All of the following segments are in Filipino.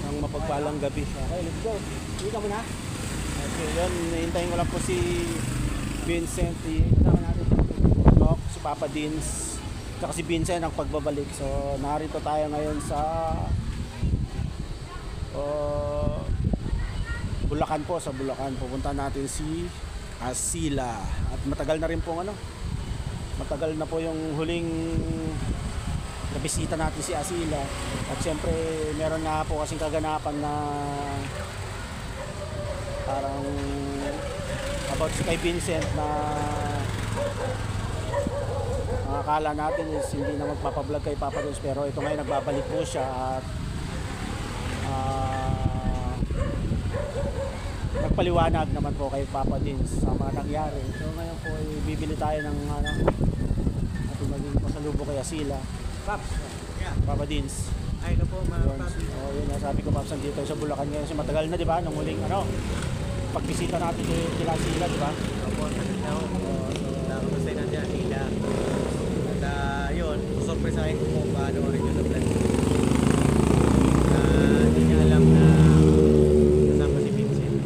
ng mapagpalang gabi. Okay, let's go. Dito mo na. Okay, yun. Hintayin ko lang po si Vincent. Kasama natin si Papa Dins. Tsaka si Vincent ang pagbabalik. So, narito tayo ngayon sa Bulacan po. Sa Bulacan. Pupunta natin si Asila. At matagal na rin po matagal na po yung huling nabisita natin si Asila. At syempre meron nga po kasing kaganapan na parang about kay Vincent na akala natin is hindi na magpapablog kay Papa Dins, pero ito ngayon nagbabalik po siya at nagpaliwanag naman po kay Papa Dins sa mga nangyari. So ngayon po bibili tayo ng ating maging pasalubong kay Asila. Paps, Papa Dins. Ay, no po, mga Paps. Yun, sabi ko Paps, nandito sa Bulacan ngayon kasi matagal na, di ba? Nung muling pagbisita natin kila Asila, di ba? Opo, nakapasay na dyan, Asila. At yun, susurpresahin ko kung paano rin yung vlog. Hindi niya alam na kasama si Vincent.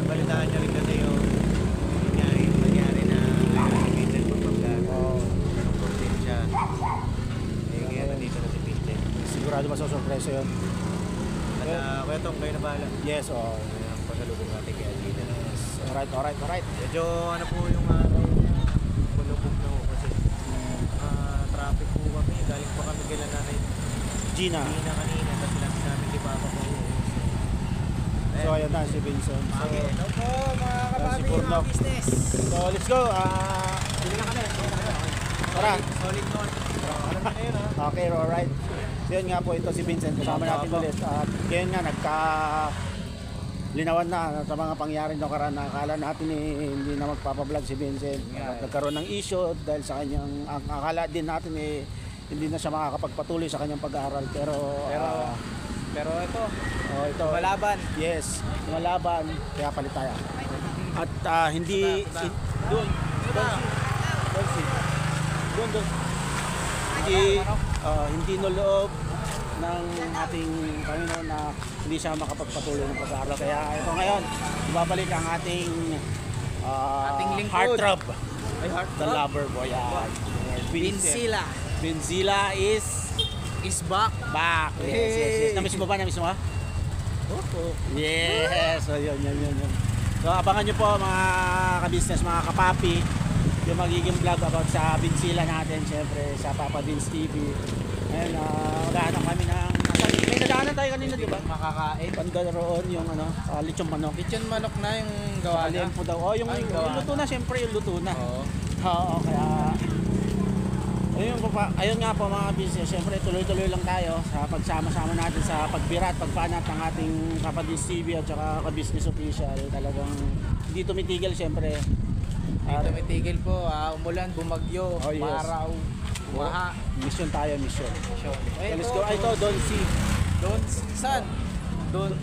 Balitaan niya rin kasi yung nangyari na si Vincent magpa-vlog. Anong content siya. Kaya nandito na si Vincent. Sigurado masusurpresa yun. At kaya Tong, kayo na bahala. Yes, Pasalubong natin kay Asila. yes. Alright. Medyo po yung kulubog na po kasi traffic po kami. Galing po kami kay nanay Gina. kanina. Tapos sinabi namin kay Papa po. So ayan na si Vincent. So, Hello po mga si Purnok. business. So let's go. Sili na kami. Tara. Solid note. Ano na kayo na? Okay, alright. So yun nga po, ito si Vincent. Kasama natin ulit. At ngayon nga linawan na sa mga pangyari ng karaan. Akala natin hindi na magpapablog si Vincent. Nagkaroon ng issue dahil sa kanyang, akala din natin hindi na siya makakapagpatuloy sa kanyang pag-aaral. Pero ito, ito malaban. Yes, malaban. Kaya palit tayo. At hindi doon. Hindi nolob ng ating Panginoon na hindi siya makapagpatuloy ng pag-aaral. Kaya ito ngayon, ibabalik ang ating lingkod. heartthrob. Ay, The lover boy. Vincila is back. Yes. Namiss mo ba? Opo. Yes. So yun. So abangan nyo po mga ka-business, mga kapapi, yung magiging vlog about sa Vincila natin, syempre sa Papa Dins TV. Ayun, maghahanap kami ng may nadaanan tayo kanina, di ba? Makakain. Pandaroon yung lechon manok. Lechon manok na yung gawa na. Po daw. Yung luto na, syempre yung luto na. Oo. Kaya ayun nga po mga business, syempre tuloy-tuloy lang tayo sa pagsama-sama natin sa pagbirat, pagpanat ng ating Papa Dins TV at saka ka-business official. Talagang hindi tumitigil syempre. Hindi tumitigil po, umulan, bumagyo, maraw, bumaha. Mission tayo. Let's go. Ito, Don C. Saan? Don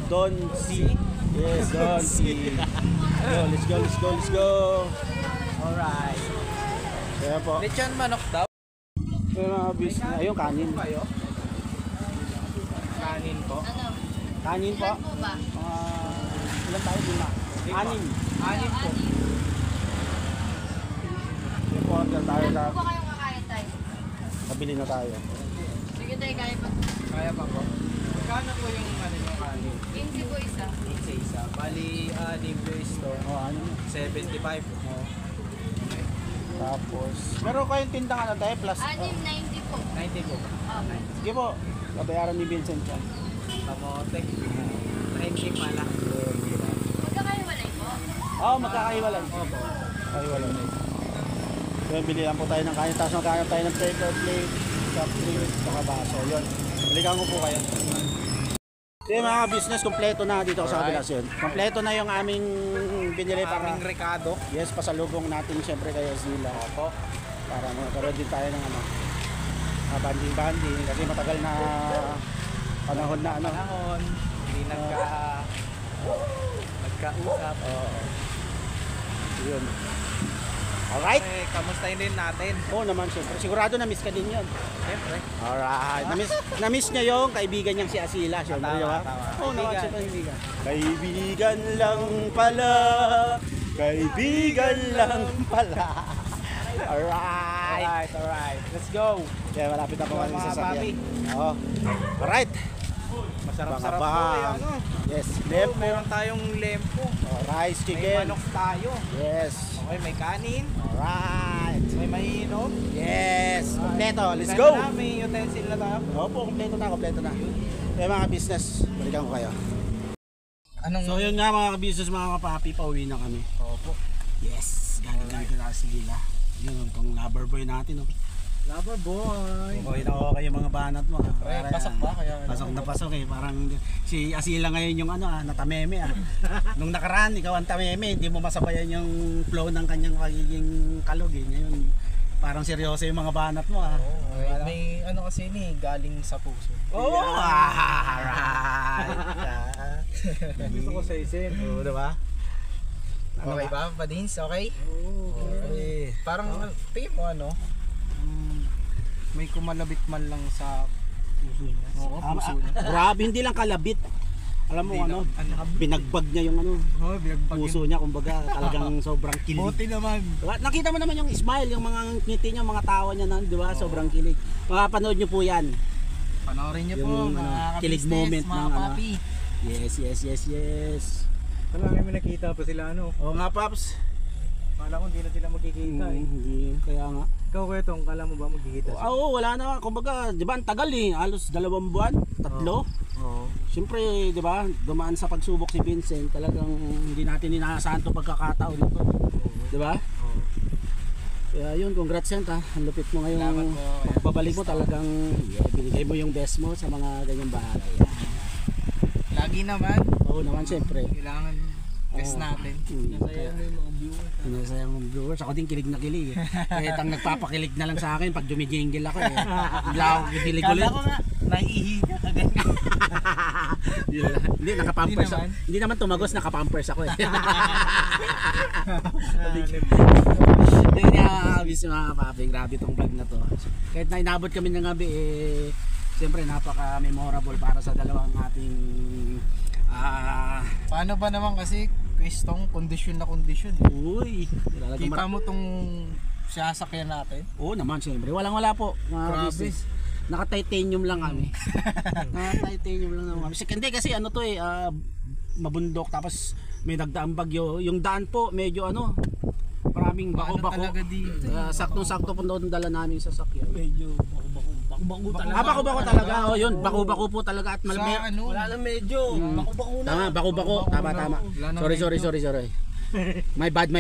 C. Yes, Don C. Let's go. Alright. Kaya po. Lechon manok daw? Kaya mga business, ayun, kanin. Kanin po? Kanin po. Ilan tayo? 5. Anin po. Order tayo na. Ano po kayong kakain tayo? Kabili na tayo. Sige tayo, kaya pa. Kaya pa po. Magkano po yung kanin? 15 po isa. Isa. Bali, Niblo store. 75. Tapos, meron kayong tindang tayo plus. 90 po. 90 po. Okay. Sige po, kabayaran ni Vincent yan. Kamote. 90 pala. Magkakahiwalay po? Magkakahiwalay. Opo. Kahiwalay. So, bilihan po tayo ng kanin. Tapos magkakaroon tayo ng paper plate, soft drink, saka baso. Yun. Balikan ko po kayo. So mga business, kompleto na dito sa kabilas yun. Kompleto na yung aming binili para Aming Ricardo. yes, pasalubong natin siyempre kay Asila. Opo. Para magkaroon din tayo ng banding-banding kasi matagal na panahon na Hindi nagkausap. Yun. Alright? Kamustahin din natin. Oo naman, siyempre. Sigurado na-miss ka din yun. Siyempre. Alright. Na-miss niya yung kaibigan niyang si Asila. Siyempre, Tama, di ba? tama. Oo naman, Kaibigan. siyempre, kaibigan. Kaibigan lang pala. Kaibigan lang pala. Alright. Alright. Let's go. Yeah, malapit na po kami Mga sa sasakyan. papi. Oo. Alright. Masarap-sarap Mga po. bang. Ano? Yes, Oh, lempo. meron tayong lempo. Rice May chicken. manok tayo. Yes. Okay, may kanin. Alright. May mainom. Yes. Kompleto. Let's Meron go. na, may utensil na tayo. Opo, kompleto na, kompleto na. Kaya mga business, balikan ko kayo. Anong... So yun nga mga business, mga kapapi, pauwi na kami. Opo. Yes, galing ko na sa Lila. Yun, itong lover boy natin. Oh. Lover boy. Okay na okay yung mga banat mo. Pre, pasok ba? Kaya, Pasok na pasok eh. Parang si Asila ngayon yung natameme ah. Nung nakaraan, ikaw ang tameme, hindi mo masabayan yung flow ng kanyang pagiging kalog eh. Ngayon, parang seryoso yung mga banat mo ah. may ano kasi ni galing sa puso. Oh, alright. Gusto ko sa isin. Oo, diba? Okay ba, Padins? Okay? Okay. Parang, tingin mo ano? May kumalabit man lang sa puso niya. Oo, puso niya. Grabe, hindi lang kalabit. Alam mo binagbag niya yung Oh, binagbag puso niya, kumbaga talagang sobrang kilig. Buti naman. Diba? Nakita mo naman yung smile, yung mga ngiti niya, mga tawa niya na, di ba? Sobrang kilig. Makapanood niyo po yan. Panoorin niyo po, Yung, mga kilig ka-business, moment mga ng, papi. Yes. Wala may nakita pa sila Oo nga, Paps. Kala ko hindi na sila magkikita Hindi, kaya nga. Ikaw Kuya Tong, kala mo ba magkikita sila? Oo, wala na. Kumbaga, di ba, ang tagal eh. Halos 2 buwan, 3. Oo. Siyempre, di ba, dumaan sa pagsubok si Vincent. Talagang hindi natin inaasahan itong pagkakataon na to. Di ba? Oo. Kaya yun, congrats yan ta. Ang lupit mo ngayon. Salamat po. Pagbabalik mo talagang binigay mo yung best mo sa mga ganyang bagay. Lagi naman, Oo naman, siyempre. kailangan test natin. Nasaya mo yung mga viewers. Nasaya mo yung viewers. Ako din kilig na kilig eh. Kahit ang nagpapakilig na lang sa akin pag jumijingle ako eh. Bigla ako kikilig ulit. Kala ko nga, naiihiga ka ganyan. Hindi, nakapampers Hindi ako. naman. Hindi naman tumagos, nakapampers ako eh. Hindi nga, miss mga papi. Grabe itong vlog na to. Kahit na inabot kami ng gabi eh, siyempre napaka-memorable para sa dalawang ating Paano ba naman kasi, Kristong, kondisyon na kondisyon. uy. Kita mo tong sasakyan natin? Oo naman, siyempre. Walang-wala po. Mga Grabe. business. Naka-titanium lang kami. Naka-titanium lang naman kami. Hindi kasi ano to eh, mabundok tapos may nagdaang bagyo. Yung daan po medyo maraming bako-bako. talaga dito? Saktong-sakto po doon dala namin sa sakyan. Medyo bako-bako talaga. Bako-bako talaga. Oh, yun, bako-bako po talaga at Sa ano? Wala na medyo. Bako-bako na. Tama, bako-bako. Tama. Wala na Sorry. My bad.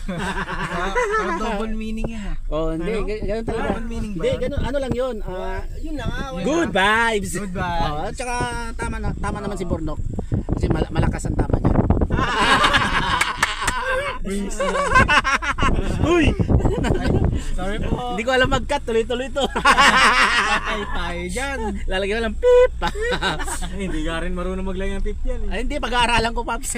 Parang double meaning yan ah. Oh, hindi, ganun talaga. Double meaning ba Hindi, yun? ganun, ano lang yun. Yun na nga. Good vibes. Good vibes. Oh, at saka tama naman si Bornok. Kasi malakas ang tama niya. Uy! Sorry po. Hindi ko alam mag-cut, tuloy-tuloy to. Patay tayo dyan. Lalagyan ko lang pip. Hindi ka rin marunong maglagay ng tip yan eh. Ay, hindi, pag-aaralan ko, Paps.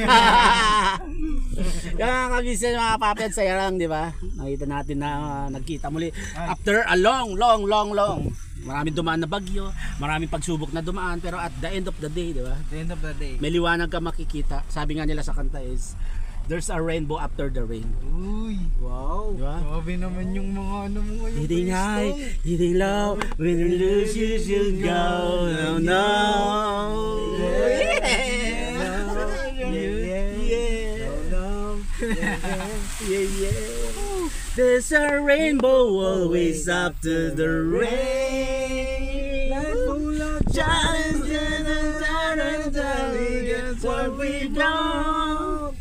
Kaya kabisa mga papi at saya lang, di ba? Nakita natin na nagkita muli. After a long. Maraming dumaan na bagyo, maraming pagsubok na dumaan, pero at the end of the day, di ba? At the end of the day. May liwanag ka makikita. Sabi nga nila sa kanta is, there's a rainbow after the rain. Uy. Wow. Di ba? Grabe naman yung mga ano mo ngayon. Hitting high, hitting low, when you lose you should go. No. Yeah. There's a rainbow always after the rain. Life full of Challenges and that's what we know.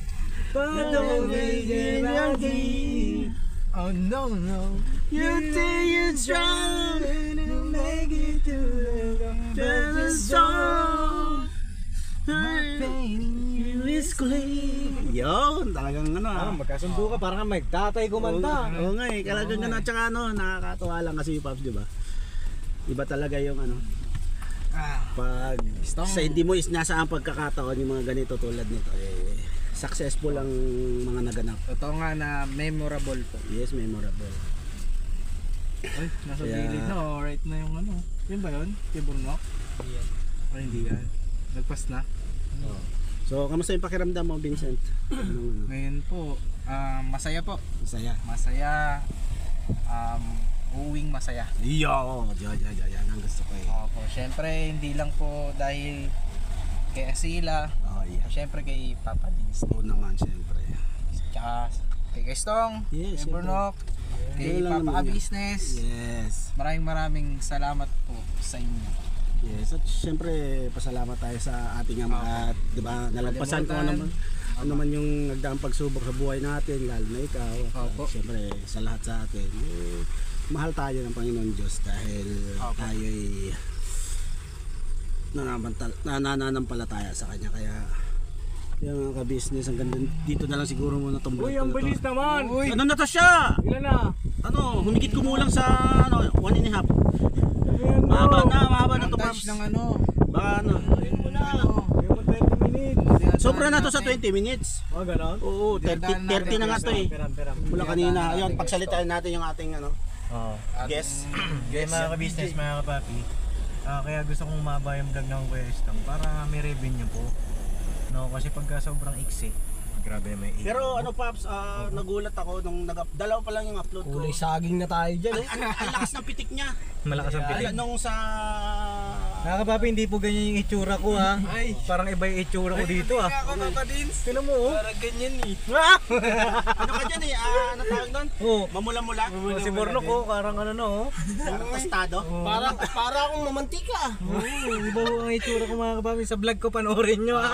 But don't make it easy. Oh no. You think you're strong to make it to the strong. My pain You is clean. Yun, talagang magkasundo ka, parang magtatay kumanta. Oo nga eh, talagang tsaka nakakatawa lang kasi yung Pops, di ba? Iba talaga yung pag sa hindi mo is nasa ang pagkakataon yung mga ganito tulad nito successful ang mga naganap. Totoo nga na memorable po. Yes, memorable. Ay, nasa Kaya- gilid na. Right na yung ano. Yun ba yun? Tiburnok? Yan. Ay, hindi yan. Nagpas na. So, kamusta yung pakiramdam mo, Vincent? Anong Ngayon po, masaya po. masaya? Masaya. Uwing masaya. Yo, yan ang gusto ko eh. Opo, syempre hindi lang po dahil kay Asila, Oh, yeah. syempre kay Papa Dins, Oo naman, siyempre. tsaka kay Stong, Yes, kay Burnok, kay Yun lang Papa naman yan. Business. Yes. Maraming salamat po sa inyo. Yes, at siyempre pasalamat tayo sa ating ama at 'di ba nalagpasan ko Kalimutan. ano man yung nagdaang pagsubok sa buhay natin, lalo na ikaw. Opo. Siyempre sa lahat sa atin, mahal tayo ng Panginoon Diyos dahil Opo. tayo'y nananampalataya sa Kanya. Kaya yung mga ka-business, ang ganda dito na lang siguro muna itong vlog ko na to. naman! Uy! Ano na to siya? Ilan na? Ano, humigit kumulang sa 1.5. Mahaba na to, Touch Pops. ng ano? Baka ano. Ayun mo na. Ayun mo 20 minutes. Sobra na to sa 20 minutes. Oh, gano'n? Oo, 30 na nga to eh. Piram. Mula kanina. Ayun, pagsalitain natin yung ating ano. Oo. Guess. Kaya mga ka-business, mga kapapi, kaya gusto kong maba yung vlog ng Kuya Estong para may revenue po. No, kasi pagka sobrang iksi, grabe may Pero ano Pops, nagulat ako nung dalawa pa lang yung upload ko. saging na tayo dyan eh. Ang lakas ng pitik niya. malakas ang pitik. Nung sa Mga kapapi, hindi po ganyan yung itsura ko ha. Parang iba yung itsura ko dito ha. Ako Papa Dins. Tignan mo oh. Parang ganyan eh. ano ka dyan eh, ano tawag doon? Oo. Mamula-mula. Si Borno ko, parang ano no oh. Tostado. Para akong mamantika. Oo, iba po ang itsura ko mga kapapi. Sa vlog ko panoorin nyo ha.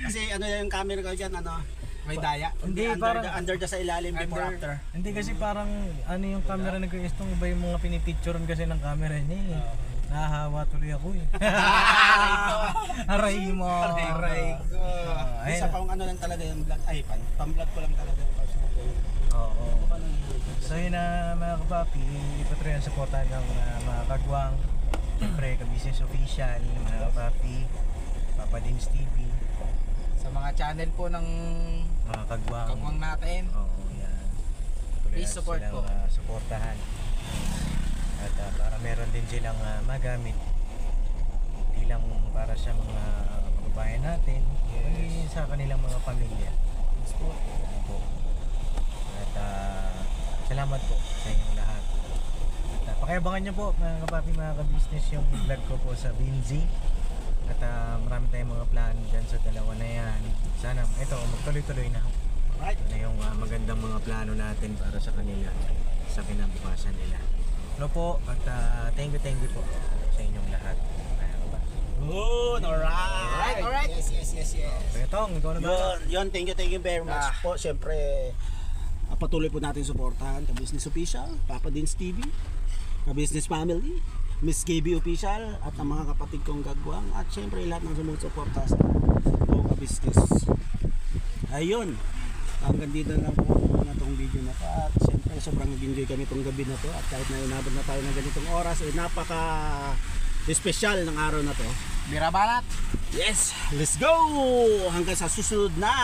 Kasi ano yung camera ko dyan, ano? May daya. Hindi, Under the sa ilalim before after. Hindi kasi parang ano yung camera ng Kuya Estong, iba yung mga pinipicturean kasi ng camera niya eh. Nahahawa tuloy ako eh. Aray mo. Aray ko. Isa pa ano lang talaga yung vlog. Ay, pang-vlog ko lang talaga yung Pops. Oo. So yun na mga kapapi, ipatuloy ang supportan ng mga kagwang. Siyempre, ka-business official, mga kapapi, Papa Dins TV, Sa mga channel po ng mga kagwang. kagwang natin. Oo, yan. Tuloy Please support silang, po. Supportahan. At para meron din silang magamit. Hindi lang para sa mga kababayan natin, kundi sa kanilang mga pamilya. Ano po. At salamat po sa inyong lahat. At pakiabangan nyo po mga kapapi, mga ka-business, yung vlog ko po sa Binzi. At marami tayong mga plan dyan sa dalawa na yan. Sana ito magtuloy-tuloy na. Right. Ito na yung magandang mga plano natin para sa kanila sa kinabukasan nila. Hello po at thank you po sa inyong lahat. Good, alright. Yes. Kuya Tong, ikaw na ba? Yun, thank you very much po. Siyempre, patuloy po natin suportahan ka-business official, Papa Dins TV, ka-business family, Miss KB official, at ang mga kapatid kong gagwang, at siyempre lahat ng sumusuporta sa po ka-business. Ayun, hanggang dito na lang po na itong video na to. At siyempre, sobrang nag-enjoy kami itong gabi na to. At kahit na inabot na tayo ng ganitong oras, napaka-espesyal ng araw na to. Birabanat. Yes, let's go! Hanggang sa susunod na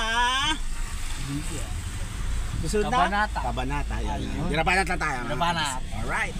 Kabanata. Kabanata. Yan. Birabanat lang tayo. Birabanat. Alright.